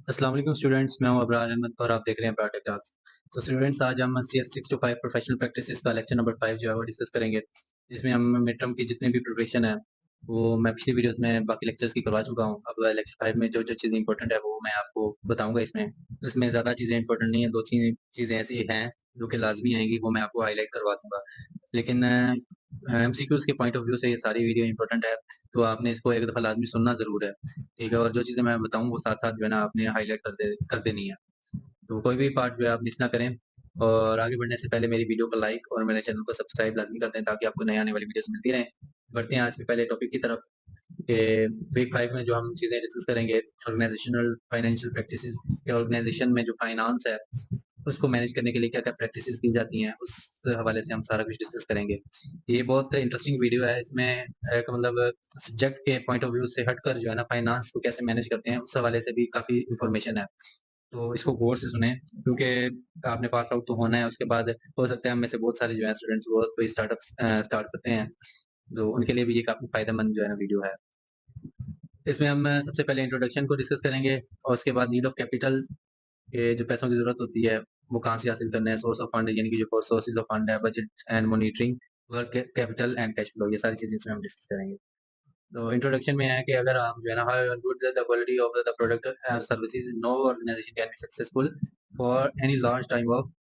अस्सलाम वालेकुम स्टूडेंट्स, मैं हूं अबरार अहमद और आप देख रहे हैं प्राटेक टॉक्स। तो स्टूडेंट्स, आज हम CS 6 to 5 प्रोफेशनल प्रैक्टिसेस का लेक्चर नंबर 5 जो है वो डिस्कस करेंगे। इसमें हम मिड टर्म की जितनी भी प्रिपरेशन है वो मैं पिछली वीडियोस में बाकी लेक्चर्स की करवा चुका हूं। अब लेक्चर 5 में जो जो चीज़ें इंपॉर्टेंट है वो मैं आपको बताऊंगा। इसमें ज़्यादा चीज़ें इंपॉर्टेंट नहीं है, दो तीन चीज़ें ऐसी हैं जो कि लाजमी आएंगी, वो मैं आपको हाईलाइट करवा दूंगा। लेकिन MCQs के पॉइंट ऑफ व्यू से ये सारी वीडियो इंपॉर्टेंट है, तो आपने इसको एक दफ़ा लाजमी सुनना ज़रूर है। ठीक है, और जो चीज़ें मैं बताऊँ वो साथ-साथ जो है ना आपने हाइलाइट कर देनी है। तो कोई भी पार्ट जो है आप मिस ना करें, और आगे बढ़ने से पहले मेरी वीडियो को लाइक और मेरे चैनल को सब्सक्राइब लाज़मी कर दें ताकि आपको नई आने वाली वीडियोज़ मिलती रहें। बढ़ते हैं आज के पहले टॉपिक की तरफ कि वीक 5 में जो हम चीज़ें डिस्कस करेंगे, ऑर्गेनाइजेशनल फाइनेंशियल प्रैक्टिसेस या ऑर्गेनाइजेशन में जो फाइनेंस है, उसको मैनेज करने के लिए क्या-क्या प्रैक्टिसेस की जाती हैं, उस हवाले से हम सारा कुछ डिस्कस करेंगे। ये बहुत इंटरेस्टिंग वीडियो है। इसमें एक मतलब सब्जेक्ट के पॉइंट ऑफ व्यू से हटकर जो है ना फाइनेंस को कैसे मैनेज करते हैं, उस हवाले से भी काफ़ी इन्फॉर्मेशन है। तो इसको गौर से सुनें, क्योंकि आपने पास आउट तो होना है, उसके बाद हो सकता है हम में से बहुत सारे जो हैं स्टूडेंट्स वो कोई स्टार्ट करते हैं, तो उनके लिए भी ये काफ़ी फ़ायदेमंद जो है ना वीडियो है। इसमें हम सबसे पहले इंट्रोडक्शन को डिस्कस करेंगे और उसके बाद नीड ऑफ कैपिटल, ये जो पैसों की ज़रूरत होती है, वो कहाँ से हासिल करना है, सोर्स ऑफ फंड यानी कि जो सोर्सेज़ ऑफ फंड है, budget and monitoring, work capital and cash flow, ये सारी चीज़ें इसमें हम डिस्कस करेंगे। तो इंट्रोडक्शन में है कि अगर आप जो है ना how good the quality of the product services, no organisation can be successful for any large time of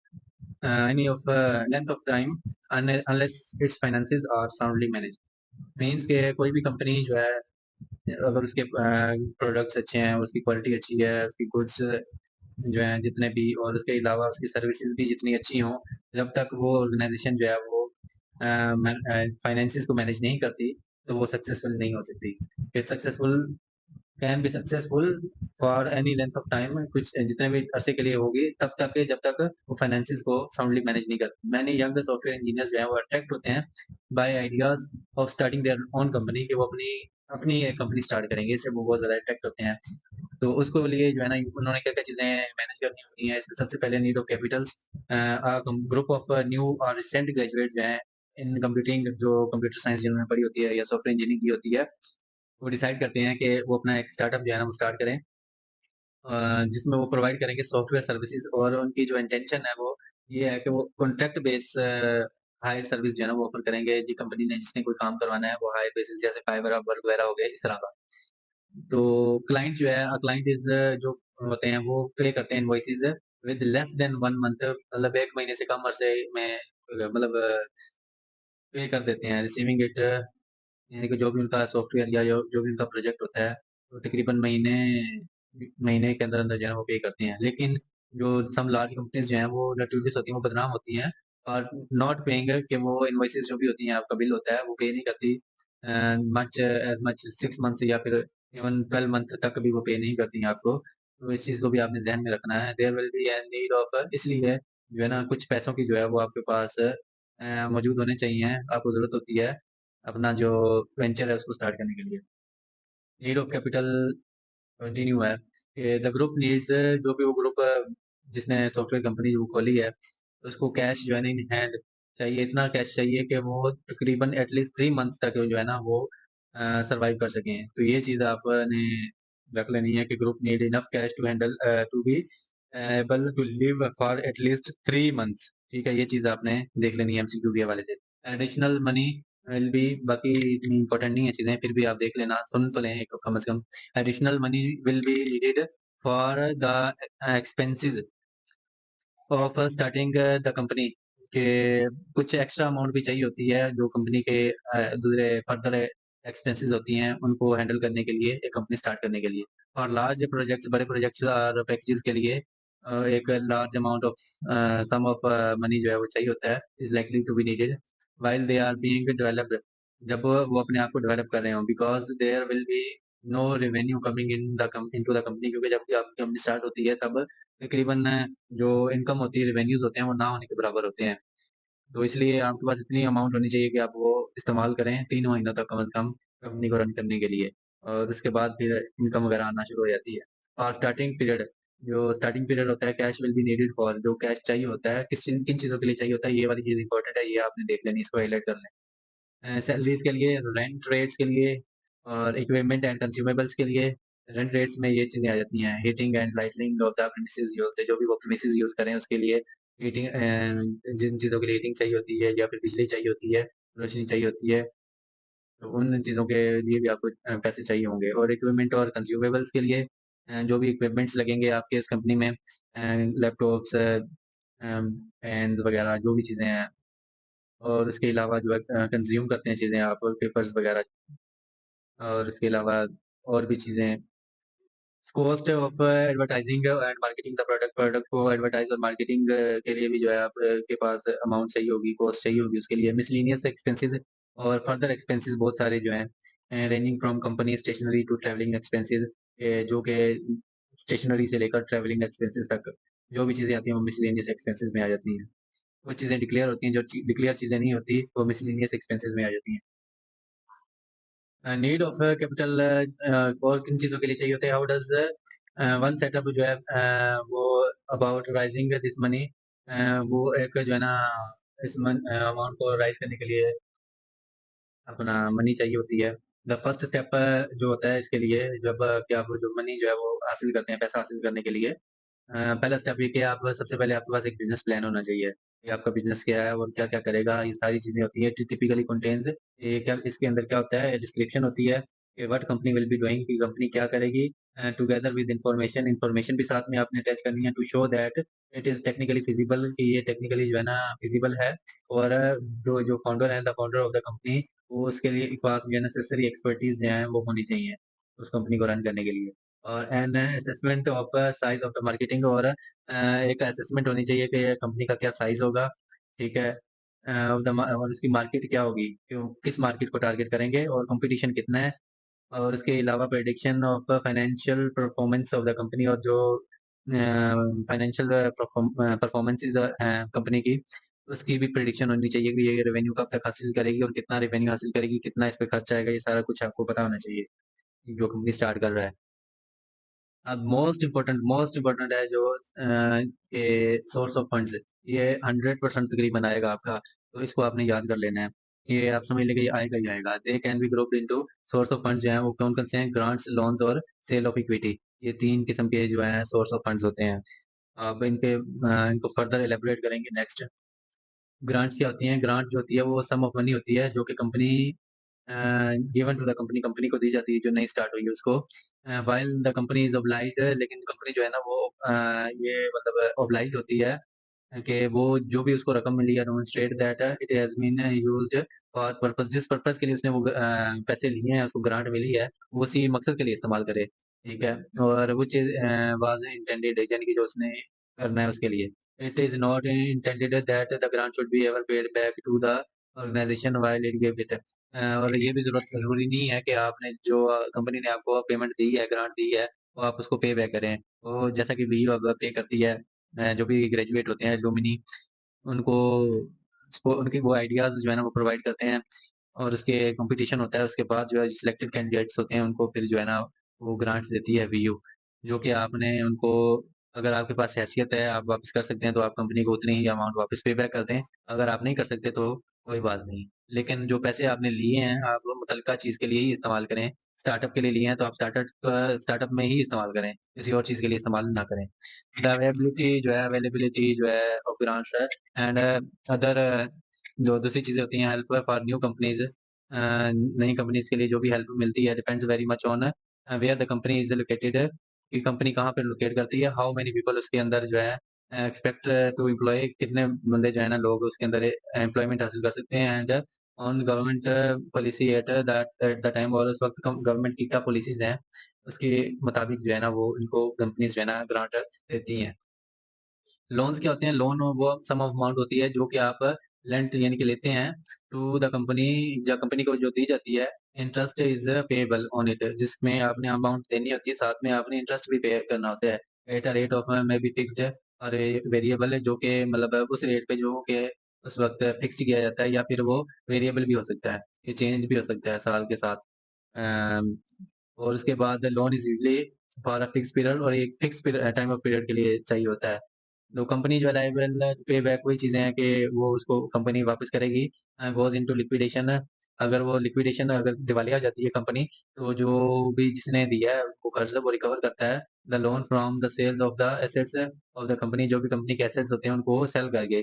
any of length of time unless its finances are soundly managed. Means के कोई भी कंपनी जो है, अगर उसके products अच्छे हैं, उसकी क्वालिटी अच्छी है, उसकी गुड्स जो हैं जितने भी, और उसके अलावा उसकी सर्विसेज भी जितनी अच्छी हों, जब तक वो ऑर्गेनाइजेशन जो है वो फाइनेंसिस को मैनेज नहीं करती, तो वो सक्सेसफुल नहीं हो सकती। It successful can be successful for any length of time, कुछ जितने भी अरसे के लिए होगी, तब तक जब तक वो फाइनेंसिस को साउंडली मैनेज नहीं करती। मैनी यंग सॉफ्टवेयर इंजीनियर्स जो हैं वो अट्रैक्ट होते हैं by ideas of starting their own company, कि वो अपनी अपनी एक कंपनी स्टार्ट करेंगे, इससे वो बहुत ज़्यादा अट्रैक्ट होते हैं। तो उसको लिए जो है ना उन्होंने क्या-क्या चीज़ें मैनेज करनी होती हैं। इसमें सबसे पहले need of Capitals, group of new और रिसेंट ग्रेजुएट जो हैं इन कंप्यूटिंग, जो कंप्यूटर साइंस जिन्होंने पढ़ी होती है या सॉफ्टवेयर इंजीनियरिंग की होती है, वो डिसाइड करते हैं कि वो अपना एक स्टार्टअप जो है ना वो स्टार्ट करें, जिसमें वो प्रोवाइड करेंगे सॉफ्टवेयर सर्विसेज, और उनकी जो इंटेंशन है वो ये है कि वो कॉन्ट्रैक्ट बेस हायर सर्विस जो है ना वो ऑफर करेंगे। जी कंपनी ने जिसने कोई काम करवाना है वो हायर बेसिस, जैसे फाइवर, अपवर्क वगैरह हो गए, इस तरह का। तो क्लाइंट जो है, क्लाइंट इज जो होते हैं वो पे करते हैं invoices with less than 1 month, मतलब 1 महीने से कम अरसे में मतलब पे कर देते हैं। रिसीविंग इट यानी कि जो भी उनका सॉफ्टवेयर या जो भी उनका प्रोजेक्ट होता है, वो तकरीबन महीने के अंदर-अंदर जो है वो पे करते हैं। लेकिन जो सम लार्ज कंपनीज़ जो हैं वो नोटोरियस होती हैं, वो बदनाम होती हैं और नॉट पेइंग, कि वो इनवॉइसेज़ जो भी होती हैं, आपका बिल होता है, वो पे नहीं करती मच एज़ मच 6 मंथ्स या फिर इवन 12 मंथ तक भी वो पे नहीं करती हैं आपको। तो इस चीज़ को भी आपने ज़हन में रखना है। There will be a need of, इसलिए जो है ना कुछ पैसों की जो है वो आपके पास मौजूद होने चाहिए। आपको ज़रूरत होती है अपना जो वेंचर है उसको स्टार्ट करने के लिए। नीड ऑफ कैपिटल कंटिन्यू है कि द ग्रुप नीड्स, जो भी वो ग्रुप जिसने सॉफ्टवेयर कंपनी जो खोली है, उसको कैश जो है ना इन हैंड चाहिए, इतना कैश चाहिए कि वो तकरीबन एटलीस्ट 3 मंथ्स तक जो है ना वो सर्वाइव कर सकें। तो ये चीज़ आपने रख लेनी है कि group need enough cash to handle to be able to live for at least 3 months. ठीक है, ये चीज़ आपने देख लेनी है एमसीक्यू के हवाले से। एडिशनल मनी विल बी, बाकी इतनी इम्पोर्टेंट नहीं है चीज़ें, फिर भी आप देख लेना, सुन तो लें एक कम से कम। Additional money will be needed for the expenses of starting the company, के कुछ एक्स्ट्रा अमाउंट भी चाहिए होती है जो कंपनी के दूसरे फर्दर एक्सपेंसेस होती हैं उनको हैंडल करने के लिए, एक कंपनी स्टार्ट करने के लिए। और लार्ज प्रोजेक्ट्स, बड़े प्रोजेक्ट्स और पैकेजेस के लिए एक large amount of sum of money जो है वो चाहिए होता है, is likely to be needed while they are being developed, जब वो अपने आप को डेवलप कर रहे हो, because there will be no revenue coming into the company, क्योंकि जब भी आपकी कंपनी स्टार्ट होती है तब तकरीबन जो इनकम होती है, रेवेन्यूज होते हैं, वो ना होने के बराबर होते हैं। तो इसलिए आपके पास इतनी अमाउंट होनी चाहिए कि आप वो इस्तेमाल करें 3 महीनों तक कम से कम कंपनी को रन करने के लिए, और उसके बाद फिर इनकम वगैरह आना शुरू हो जाती है। और स्टार्टिंग पीरियड, जो स्टार्टिंग पीरियड होता है, cash will be needed for, जो कैश चाहिए होता है किन चीज़ों के लिए चाहिए होता है, ये वाली चीज़ इंपॉर्टेंट है, ये आपने देख लेनी, इसको हाइलाइट कर लें। सैलरीज के लिए, रेंट रेट्स के लिए, और इक्विपमेंट एंड कंज्यूमेबल्स के लिए, रेंट रेट्स में ये चीज़ें आ जाती हैं, heating and lightning of the premises used, जो भी वो प्रीमिसेस यूज़ करें उसके लिए हीटिंग जिन चीज़ों के लिए हीटिंग चाहिए होती है या फिर बिजली चाहिए होती है, रोशनी चाहिए होती है, तो उन चीज़ों के लिए भी आपको पैसे चाहिए होंगे। और इक्विपमेंट और कंज्यूमेबल्स के लिए जो भी इक्विपमेंट्स लगेंगे आपके इस कंपनी में, लैपटॉप्स, पेन्स वगैरह जो भी चीज़ें हैं, और उसके अलावा जो है कंज़्यूम करते हैं चीज़ें आप, पेपर्स वगैरह, और इसके अलावा और भी चीज़ें, cost of advertising and marketing the product, product को एडवर्टाइज और मार्केटिंग के लिए भी जो है आप के पास अमाउंट चाहिए होगी, कॉस्ट चाहिए होगी उसके लिए। मिसलेनियस एक्सपेंसेस और फर्दर एक्सपेंसेस बहुत सारे जो हैं, ranging from company stationery to travelling expenses, जो कि स्टेशनरी से लेकर ट्रैवलिंग एक्सपेंसेस तक जो भी चीज़ें आती हैं वो मिसलेनियस एक्सपेंसेस में आ जाती हैं। वो चीज़ें डिक्लेयर होती हैं, जो डिक्लेयर चीज़ें नहीं होती वो मिसलेनियस एक्सपेंसेस में आ जाती हैं। नीड ऑफ कैपिटल और किन चीज़ों के लिए चाहिए होते हैं, हाउ डज वन सेटअप जो है वो अबाउट राइजिंग दिस मनी, वो एक जो है ना इस अमाउंट को राइज करने के लिए अपना मनी चाहिए होती है। द फर्स्ट स्टेप जो होता है इसके लिए, जब कि आप जो मनी जो है वो हासिल करते हैं, पैसा हासिल करने के लिए पहला स्टेप ये कि आप सबसे पहले आपके पास एक बिज़नेस प्लान होना चाहिए, कि आपका बिज़नेस क्या है और क्या-क्या करेगा, ये सारी चीज़ें होती हैं। टिपिकली कंटेन्स ये क्या, इसके अंदर क्या होता है, डिस्क्रिप्शन होती है कि what company will be doing, कि कंपनी क्या करेगी, टुगेदर विद इन्फॉर्मेशन, इन्फॉर्मेशन भी साथ में आपने अटैच करनी है to show that it is technically feasible, कि ये टेक्निकली जो है ना फिजिबल है। और जो जो फाउंडर है, the founder of the company, वो उसके लिए पास जो है नेसेसरी एक्सपर्टीज़ जो है वो होनी चाहिए, उस कंपनी को रन करने के लिए। और an assessment of size of the marketing, और एक असेसमेंट होनी चाहिए कि कंपनी का क्या साइज़ होगा, ठीक है? और उसकी मार्केट क्या होगी, क्यों किस मार्केट को टारगेट करेंगे और कॉम्पिटिशन कितना है, और उसके अलावा prediction of financial performance of the company, और जो फाइनेंशियल परफॉर्मेंसेस कंपनी की, उसकी भी प्रेडिक्शन होनी चाहिए कि ये रेवेन्यू कब तक हासिल करेगी और कितना रेवेन्यू हासिल करेगी, कितना इस पे खर्च आएगा, ये सारा कुछ आपको पता होना चाहिए, जो कंपनी स्टार्ट कर रहा है। अब मोस्ट इम्पोर्टेंट है जो ये सोर्स ऑफ फंड्स, ये 100% तकरीबन आएगा आपका, तो इसको आपने याद कर लेना है। ये आप समझ लेंगे, ये आएगा ही आएगा। They can be grouped into source of funds, जो हैं वो कौन-कौन से हैं, ग्रांट्स, लोन्स और सेल ऑफ इक्विटी। ये 3 किस्म के जो हैं सोर्स ऑफ फंड्स होते हैं। अब इनको फर्दर इलैबोरेट करेंगे नेक्स्ट। ग्रांट्स क्या होती हैं? ग्रांट जो होती है वो सम ऑफ मनी होती है, जो कि company given to the company, company को दी जाती है जो नई स्टार्ट हुई है उसको। While the company is obliged, लेकिन कंपनी जो है ना वो ये मतलब ऑब्लाइज्ड होती है कि वो जो भी उसको रकम मिली है, demonstrate that it has been used for purpose, जिस पर्पस के लिए उसने वो पैसे लिए हैं, उसको ग्रांट मिली है, वो उसी मकसद के लिए इस्तेमाल करे, ठीक है? और वो चीज़ वाज़ इंटेंडेड, यानी कि जो उसने करना है उसके लिए। It is not intended that the grant should be ever paid back to the organisation while it give it. और ये भी ज़रूरी नहीं है कि आपने जो कंपनी ने आपको पेमेंट दी है, ग्रांट दी है, वो आप उसको पे बैक करें। वो जैसा कि बीयू अब पे करती है, जो भी ग्रेजुएट होते हैं एलुमनी, उनको उनके वो आइडियाज़ जो है ना वो प्रोवाइड करते हैं, और उसके कॉम्पिटिशन होता है, उसके बाद जो है सिलेक्टेड कैंडिडेट्स होते हैं उनको फिर जो है ना वो ग्रांट्स देती है बीयू, जो कि आपने उनको, अगर आपके पास हैसियत है, आप वापस कर सकते हैं तो आप कंपनी को उतनी ही अमाउंट वापस पे बैक कर दें। अगर आप नहीं कर सकते तो कोई बात नहीं। लेकिन जो पैसे आपने लिए हैं, आप वो मुतल्लिका चीज़ के लिए ही इस्तेमाल करें। स्टार्टअप के लिए लिए हैं तो आप स्टार्टअप में ही इस्तेमाल करें, किसी और चीज़ के लिए इस्तेमाल ना करें। द अवेलेबिलिटी जो है ऑफ ग्रांट्स है, एंड अदर जो दूसरी चीज़ें होती हैं, हेल्प फॉर न्यू कंपनीज़, नई कंपनीज़ के लिए जो भी हेल्प मिलती है, depends very much on where the company is located, कि कंपनी कहाँ पे लोकेट करती है, हाउ मेनी पीपल उसके अंदर जो है एक्सपेक्ट टू एम्प्लॉय, कितने बंदे जो है ना लोग उसके अंदर एम्प्लॉयमेंट हासिल कर सकते हैं, and on government policy at the time, और उस वक्त गवर्नमेंट की क्या पॉलिसीज़ हैं, उसके मुताबिक जो है ना वो इनको कंपनीज़ जो है ना ग्रांट देती हैं। लोन्स क्या होते हैं? लोन वो सम ऑफ अमाउंट होती है जो कि आप लेंट यानी कि लेते हैं टू द कंपनी, जो कंपनी को जो दी जाती है, interest is payable on it, जिसमें आपने अमाउंट देनी होती है, साथ में आपने इंटरेस्ट भी पे करना होता है। At a rate of may be fixed, और वेरिएबल है, जो कि मतलब उस रेट पे जो कि उस वक़्त फिक्स किया जाता है, या फिर वो वेरिएबल भी हो सकता है, ये चेंज भी हो सकता है साल के साथ। अम, और उसके बाद loan is usually for a fix period, और एक फिक्स टाइम ऑफ पीरियड के लिए चाहिए होता है। तो कंपनी जो है लायबल पे बैक वही चीज़ें हैं कि वो उसको कंपनी वापस करेगी, गोज़ इंटू लिक्विडेशन, अगर वो लिक्विडेशन अगर दिवालिया हो जाती है कंपनी, तो जो भी जिसने दिया है उनको कर्ज वो रिकवर करता है the loan from the sales of the assets of the company. जो भी कंपनी के एसेट्स होते हैं उनको सेल करके,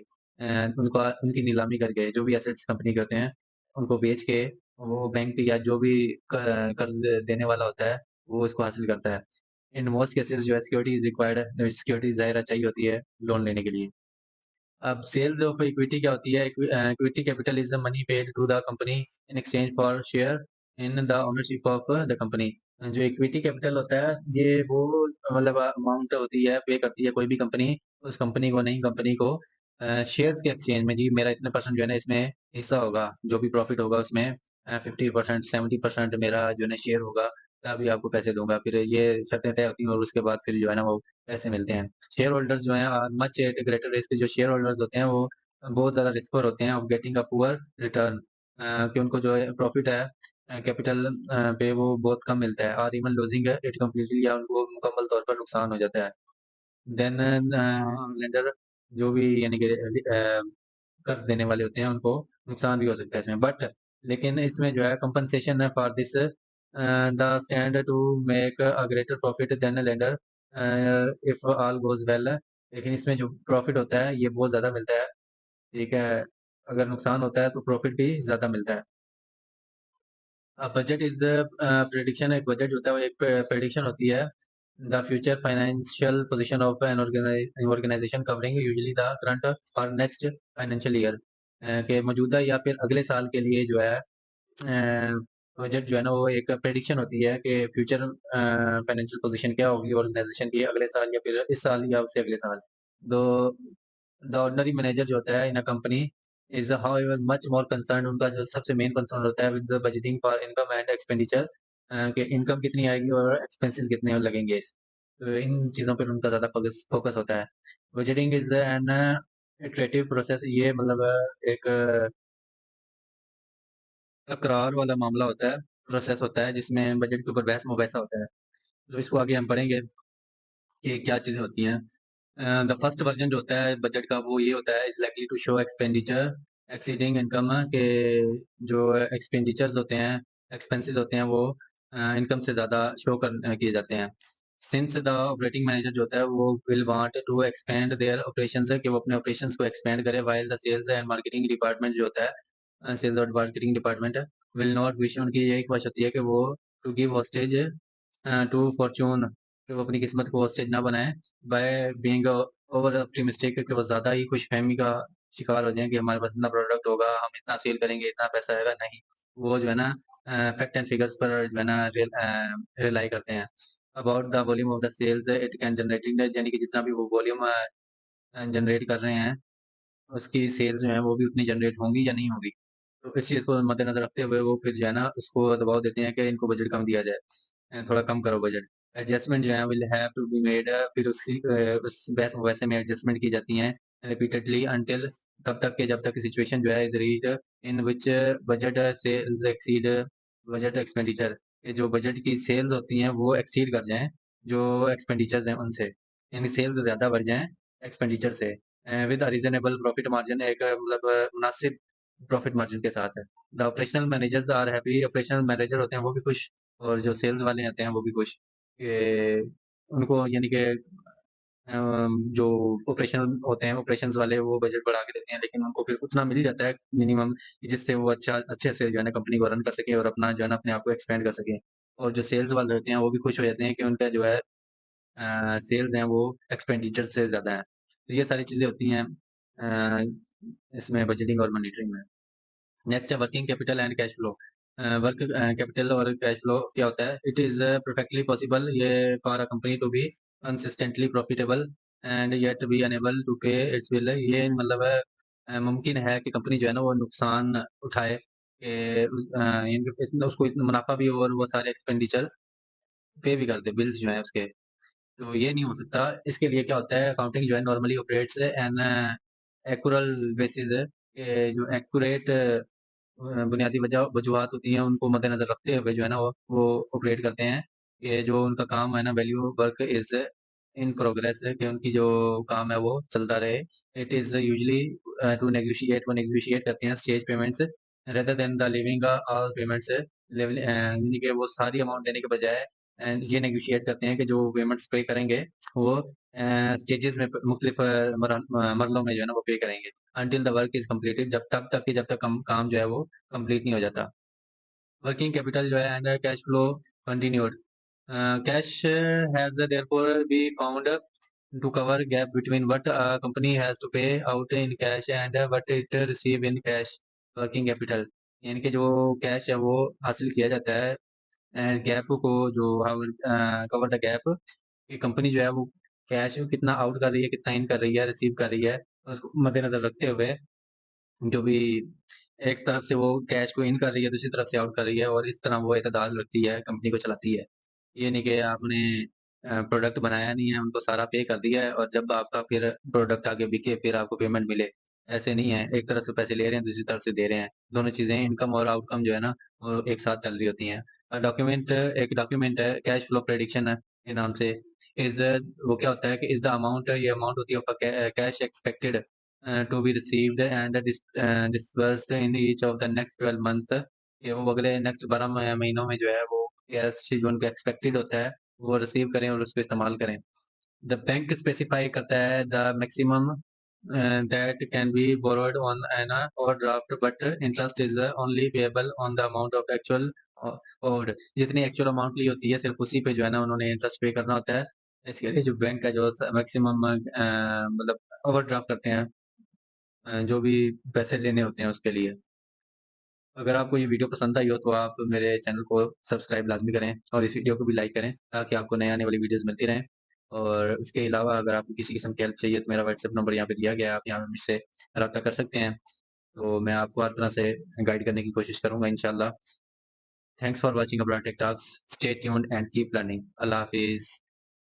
उनको उनकी नीलामी करके, जो भी एसेट्स कंपनी के होते हैं उनको बेच के वो बैंक या जो भी कर्ज देने वाला होता है वो इसको हासिल करता है। इन मोस्ट केसेस जो है सिक्योरिटी इज रिक्वायर्ड, सिक्योरिटी ज़ाहिर चाहिए होती है लोन लेने के लिए। अब सेल्स ऑफ इक्विटी क्या होती है? Equity capital is the money paid to the company in exchange for share in the ownership of the company. जो इक्विटी कैपिटल होता है ये वो मतलब अमाउंट होती है, पे करती है कोई भी कंपनी उस कंपनी को, नई कंपनी को शेयर्स के एक्सचेंज में। जी मेरा इतने परसेंट जो है ना इसमें हिस्सा होगा, जो भी प्रॉफिट होगा उसमें 50%, 70% मेरा जो है ना शेयर होगा, तभी आपको पैसे दूंगा। फिर ये शर्तें तय होती हैं और उसके बाद फिर जो है ना वो पैसे मिलते हैं। शेयर होल्डर्स जो हैं मच एट ग्रेटर रिस्क, जो शेयर होल्डर्स होते हैं वो बहुत ज़्यादा रिस्क पर होते हैं of getting a poor return, कि उनको जो है प्रॉफिट है कैपिटल पे वो बहुत कम मिलता है, और इवन लूजिंग इट कम्प्लीटली, या उनको मुकम्मल तौर पर नुकसान हो जाता है। देन लेंडर जो भी यानी कि कर्ज देने वाले होते हैं उनको नुकसान भी हो सकता है इसमें, बट लेकिन इसमें जो है कंपनसेशन है for this the stand to make a greater profit than lender if all goes well. लेकिन इसमें जो प्रॉफिट होता है ये बहुत ज़्यादा मिलता है, ठीक है। अगर नुकसान होता है तो प्रॉफिट भी ज़्यादा मिलता है। बजट इज प्रेडिक्शन, एक बजट होता है वो एक प्रेडिक्शन होती है the future financial position of an organisation covering usually the current और नेक्स्ट फाइनेंशियल ईयर, के मौजूदा या फिर अगले साल के लिए जो है बजट जो है ना वो एक प्रेडिक्शन होती है कि फ्यूचर फाइनेंशियल पोजीशन क्या होगी ऑर्गेनाइजेशन की अगले साल या फिर इस साल या उससे अगले साल। दो द ऑर्डिनरी मैनेजर जो होता है in a company is however much more concern, उनका जो सबसे मेन कंसर्न होता है with the budgeting for income and expenditure, कि इनकम कितनी आएगी और एक्सपेंसेस कितने लगेंगे तो इन चीज़ों पर उनका ज़्यादा फोकस होता है। Budgeting is an iterative process, ये मतलब एक तकरार वाला मामला होता है, प्रोसेस होता है जिसमें बजट के ऊपर बहस मुबैसा होता है। तो इसको आगे हम पढ़ेंगे कि क्या चीज़ें होती हैं। द फर्स्ट वर्जन जो होता है बजट का वो ये होता है is likely to show expenditure exceeding income, के जो एक्सपेंडिचर्स होते हैं, एक्सपेंसेस होते हैं वो इनकम से ज़्यादा शो कर किए जाते हैं। सिंस द ऑपरेटिंग मैनेजर जो होता है वो will want to expand their operations, है कि वो अपने ऑपरेशंस को एक्सपेंड करे, while the sales and marketing department जो होता है सेल्स और marketing department will not wish, उनकी यही ख्वाहिश होती है कि वो to give hostage to fortune, कि वो अपनी किस्मत को हॉस्टेज ना बनाए बाय बीइंग ओवर ऑप्टिमिस्टिक, कि वो ज़्यादा ही खुशफहमी का शिकार हो जाएं कि हमारे पास इतना प्रोडक्ट होगा, हम इतना सेल करेंगे, इतना पैसा आएगा। नहीं, वो जो है ना फैक्ट एंड फिगर्स पर जो है ना रिलाई करते हैं। About the volume of the sales it can generating, यानी कि जितना भी वो वॉल्यूम जनरेट कर रहे हैं उसकी सेल्स जो है वो भी उतनी जनरेट होंगी या नहीं होगी। तो इस चीज़ को मद्देनज़र रखते हुए वो फिर जो है ना उसको दबाव देते हैं कि इनको बजट कम दिया जाए, थोड़ा कम करो बजट। एडजस्टमेंट जो है will have to be made, फिर उस बहस मुबहसे में एडजस्टमेंट की जाती हैं रिपीटेडली अंटिल, तब तक कि जब तक सिचुएशन जो है is reached in which budget sales exceed budget expenditure, ये जो बजट की सेल्स होती हैं वो एक्सीड कर जाएं जो एक्सपेंडिचर्स हैं उनसे, यानी सेल्स ज़्यादा बढ़ जाएं एक्सपेंडिचर से, विद रीजनेबल प्रॉफिट मार्जिन, एक मतलब मुनासिब प्रॉफिट मार्जिन के साथ है। The operational managers are happy, operational manager होते हैं वो भी खुश, और जो सेल्स वाले होते हैं वो भी खुश, कि उनको यानी कि जो ऑपरेशनल होते हैं ऑपरेशंस वाले वो बजट बढ़ा के देते हैं, लेकिन उनको फिर उतना मिल ही जाता है मिनिमम, जिससे वो अच्छे से जो है ना कंपनी को रन कर सके और अपना जो है ना अपने आप को एक्सपेंड कर सके। और जो सेल्स वाले होते हैं वो भी खुश हो जाते हैं कि उनका जो है सेल्स हैं वो एक्सपेंडिचर से ज़्यादा है। तो ये सारी चीज़ें होती हैं अ, इसमें बजटिंग और मॉनिटरिंग में। नेक्स्ट है working capital and cash flow. Work capital और कैश फ्लो क्या होता है? इट इज़ परफेक्टली पॉसिबल ये for a company to be consistently profitable and yet be unable to pay its bill, ये मतलब है मुमकिन है कि कंपनी जो है ना वो नुकसान उठाए कि उसको इतना मुनाफा भी हो और वो सारे एक्सपेंडिचर पे भी कर दे, बिल्स जो है उसके। तो ये नहीं हो सकता। इसके लिए क्या होता है, अकाउंटिंग जो है normally operates an accrual basis है, कि जो एक्यूरेट बुनियादी वजूहत होती हैं उनको मद्देनजर रखते हुए जो है ना वो ऑपरेट करते हैं, कि जो उनका काम है ना value work is in progress है, कि उनकी जो काम है वो चलता रहे। It is usually to negotiate, वो नेगोशिएट करते हैं stage payments rather than the leaving all payments यानी कि वो सारी अमाउंट देने के बजाय ये नेगोशिएट करते हैं कि जो पेमेंट्स पे करेंगे वो स्टेजेस में मुख्तलिफ मरलों में जो है ना वो पे करेंगे until the work is completed, जब तक कि जब तक काम जो है वो कंप्लीट नहीं हो जाता। वर्किंग कैपिटल जो है and cash flow continued, cash has therefore be found to cover gap between what a company has to pay out in cash and what it receive in cash working capital, यानी कि जो cash है वो हासिल किया जाता है gap को जो कवर द गैप कि कंपनी जो है वो कैश कितना आउट कर रही है कितना इन कर रही है रिसीव कर रही है, उसको मद्देनजर रखते हुए जो भी एक तरफ से वो कैश को इन कर रही है दूसरी तरफ से आउट कर रही है और इस तरह वो एतदाल रखती है कंपनी को चलाती है। ये नहीं कि आपने प्रोडक्ट बनाया नहीं है उनको सारा पे कर दिया है और जब आपका फिर प्रोडक्ट आगे बिके फिर आपको पेमेंट मिले, ऐसे नहीं है। एक तरफ से पैसे ले रहे हैं दूसरी तरफ से दे रहे हैं, दोनों चीजें इनकम और आउटकम जो है ना वो एक साथ चल रही होती हैं। डॉक्यूमेंट एक डॉक्यूमेंट है कैश फ्लो प्रेडिक्शन है के नाम से। इज वो क्या होता है कि इज द अमाउंट ये अमाउंट होती है cash expected to be received and disbursed in each of the next 12 month, ये वो अगले नेक्स्ट 12 महीनों में जो है वो कैश जो उनको एक्सपेक्टेड होता है वो रिसीव करें और उसको इस्तेमाल करें। द बैंक स्पेसिफाई करता है the maximum that can be borrowed on an overdraft but interest is only payable on the amount of actual owed, जितनी एक्चुअल अमाउंट ली होती है सिर्फ उसी पे जो है ना उन्होंने इंटरेस्ट पे करना होता है। इसके लिए जो बैंक का जो मैक्सिमम मतलब ओवरड्राफ्ट करते हैं जो भी पैसे लेने होते हैं उसके लिए। अगर आपको ये वीडियो पसंद आई हो तो आप मेरे चैनल को सब्सक्राइब लाज़मी करें और इस वीडियो को भी लाइक करें ताकि आपको नए आने वाली वीडियोज़ मिलती रहें। और इसके अलावा अगर आपको किसी किस्म की हेल्प चाहिए तो मेरा व्हाट्सएप नंबर यहाँ पे दिया गया है, आप यहाँ पे मुझसे राब्ता कर सकते हैं। तो मैं आपको हर तरह से गाइड करने की कोशिश करूँगा इंशाल्लाह। Thanks for watching abroad tech talks, stay tuned and keep learning. अल्लाह हाफ़िज़।